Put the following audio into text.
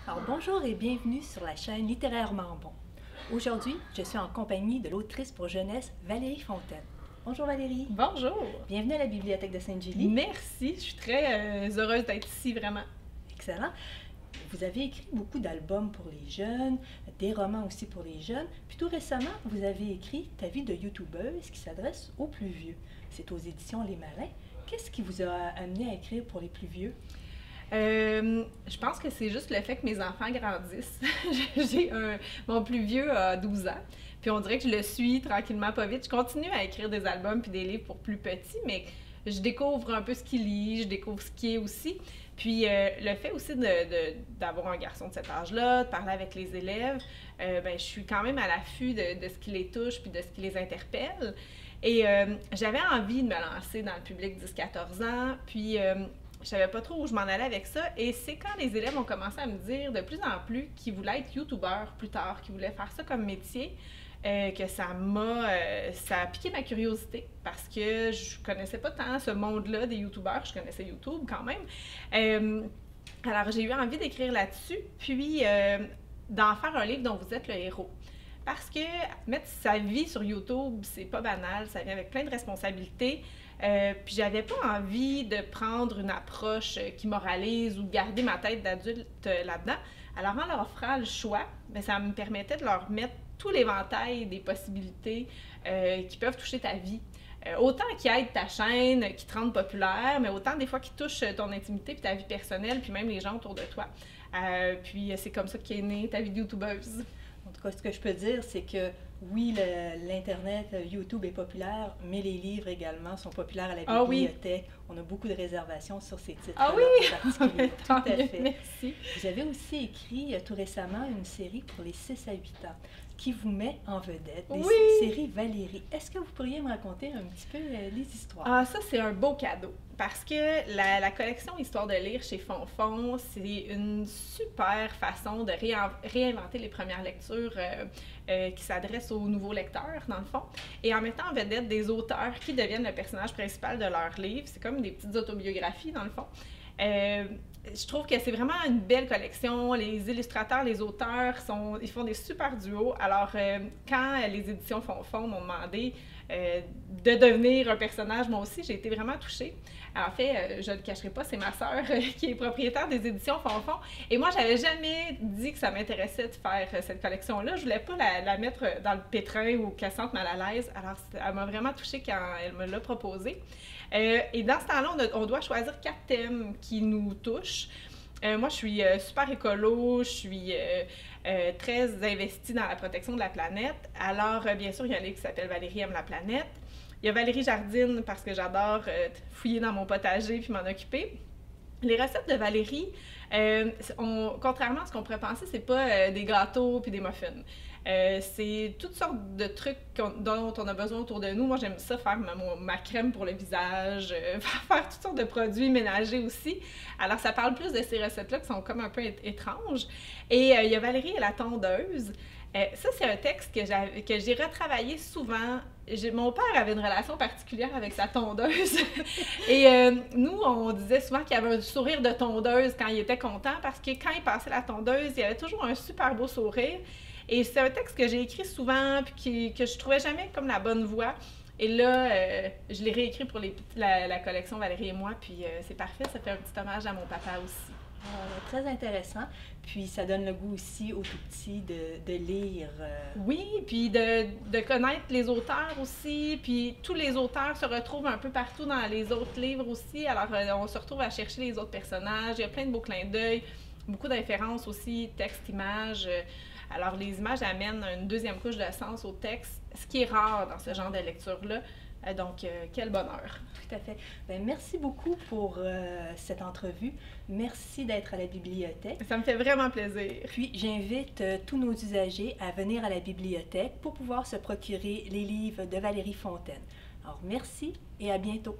Alors bonjour et bienvenue sur la chaîne Littérairement Bon. Aujourd'hui, je suis en compagnie de l'autrice pour jeunesse Valérie Fontaine. Bonjour Valérie. Bonjour. Bienvenue à la bibliothèque de Sainte-Julie. Merci, je suis très heureuse d'être ici, vraiment. Excellent. Vous avez écrit beaucoup d'albums pour les jeunes, des romans aussi pour les jeunes, puis tout récemment, vous avez écrit Ta vie de youtubeuse qui s'adresse aux plus vieux. C'est aux éditions Les Marins. Qu'est-ce qui vous a amené à écrire pour les plus vieux? Je pense que c'est juste le fait que mes enfants grandissent. Mon plus vieux a 12 ans, puis on dirait que je le suis tranquillement, pas vite. Je continue à écrire des albums puis des livres pour plus petits, mais je découvre un peu ce qu'il lit, je découvre ce qui est aussi. Puis le fait aussi d'avoir un garçon de cet âge-là, de parler avec les élèves, ben, je suis quand même à l'affût de ce qui les touche puis de ce qui les interpelle. Et j'avais envie de me lancer dans le public 10-14 ans, puis je savais pas trop où je m'en allais avec ça. Et c'est quand les élèves ont commencé à me dire de plus en plus qu'ils voulaient être youtubeurs plus tard, qu'ils voulaient faire ça comme métier, que ça a piqué ma curiosité parce que je connaissais pas tant ce monde-là des youtubeurs, je connaissais YouTube quand même. Alors j'ai eu envie d'écrire là-dessus, puis d'en faire un livre dont vous êtes le héros. Parce que mettre sa vie sur YouTube, c'est pas banal, ça vient avec plein de responsabilités. Puis j'avais pas envie de prendre une approche qui moralise ou garder ma tête d'adulte là-dedans. Alors en leur offrant le choix, bien, ça me permettait de leur mettre tout l'éventail des possibilités qui peuvent toucher ta vie. Autant qui aident ta chaîne, qui te rendent populaire, mais autant des fois qui touchent ton intimité puis ta vie personnelle, puis même les gens autour de toi. Puis c'est comme ça qu'est née Ta vie de youtubeuse. En tout cas, ce que je peux dire, c'est que oui, l'Internet, YouTube est populaire, mais les livres également sont populaires à la bibliothèque. Ah oui. On a beaucoup de réservations sur ces titres-là. Ah oui! En particulier. Tout à fait. Merci. Vous avez aussi écrit tout récemment une série pour les 6 à 8 ans qui vous met en vedette, des séries Valérie. Est-ce que vous pourriez me raconter un petit peu les histoires? Ah, ça, c'est un beau cadeau. Parce que la collection Histoire de lire chez Fonfon, c'est une super façon de réinventer les premières lectures qui s'adressent aux nouveaux lecteurs, dans le fond, et en mettant en vedette des auteurs qui deviennent le personnage principal de leur livre. C'est comme des petites autobiographies, dans le fond. Je trouve que c'est vraiment une belle collection. Les illustrateurs, les auteurs, ils font des super duos. Alors, quand les éditions Fonfon m'ont demandé de devenir un personnage, moi aussi, j'ai été vraiment touchée. Alors, en fait, je ne le cacherai pas, c'est ma sœur qui est propriétaire des éditions Fonfon. Et moi, j'avais jamais dit que ça m'intéressait de faire cette collection-là. Je voulais pas la mettre dans le pétrin ou qu'elle sente mal à l'aise. Alors, elle m'a vraiment touchée quand elle me l'a proposé. Et dans ce temps-là, on doit choisir 4 thèmes qui nous touchent. Moi, je suis super écolo, je suis très investie dans la protection de la planète. Alors, bien sûr, il y a un livre qui s'appelle Valérie aime la planète. Il y a Valérie jardine parce que j'adore fouiller dans mon potager puis m'en occuper. Les recettes de Valérie, contrairement à ce qu'on pourrait penser, c'est pas des gâteaux puis des muffins. C'est toutes sortes de trucs dont on a besoin autour de nous. Moi, j'aime ça faire ma crème pour le visage, faire toutes sortes de produits ménagers aussi. Alors, ça parle plus de ces recettes-là qui sont comme un peu étranges. Et il y a Valérie et la tondeuse. Ça, c'est un texte que j'ai retravaillé souvent. Mon père avait une relation particulière avec sa tondeuse. Et nous, on disait souvent qu'il avait un sourire de tondeuse quand il était content parce que quand il passait la tondeuse, il avait toujours un super beau sourire. Et c'est un texte que j'ai écrit souvent puis que je trouvais jamais comme la bonne voix. Et là, je l'ai réécrit pour la collection Valérie et moi, puis c'est parfait, ça fait un petit hommage à mon papa aussi. Très intéressant. Puis ça donne le goût aussi aux tout petits de lire. Oui, puis de connaître les auteurs aussi. Puis tous les auteurs se retrouvent un peu partout dans les autres livres aussi. Alors on se retrouve à chercher les autres personnages. Il y a plein de beaux clins d'œil, beaucoup de références aussi, texte, images. Alors les images amènent une deuxième couche de sens au texte, ce qui est rare dans ce genre de lecture-là. Donc, quel bonheur. Tout à fait. Bien, merci beaucoup pour cette entrevue. Merci d'être à la bibliothèque. Ça me fait vraiment plaisir. Puis, j'invite tous nos usagers à venir à la bibliothèque pour pouvoir se procurer les livres de Valérie Fontaine. Alors, merci et à bientôt.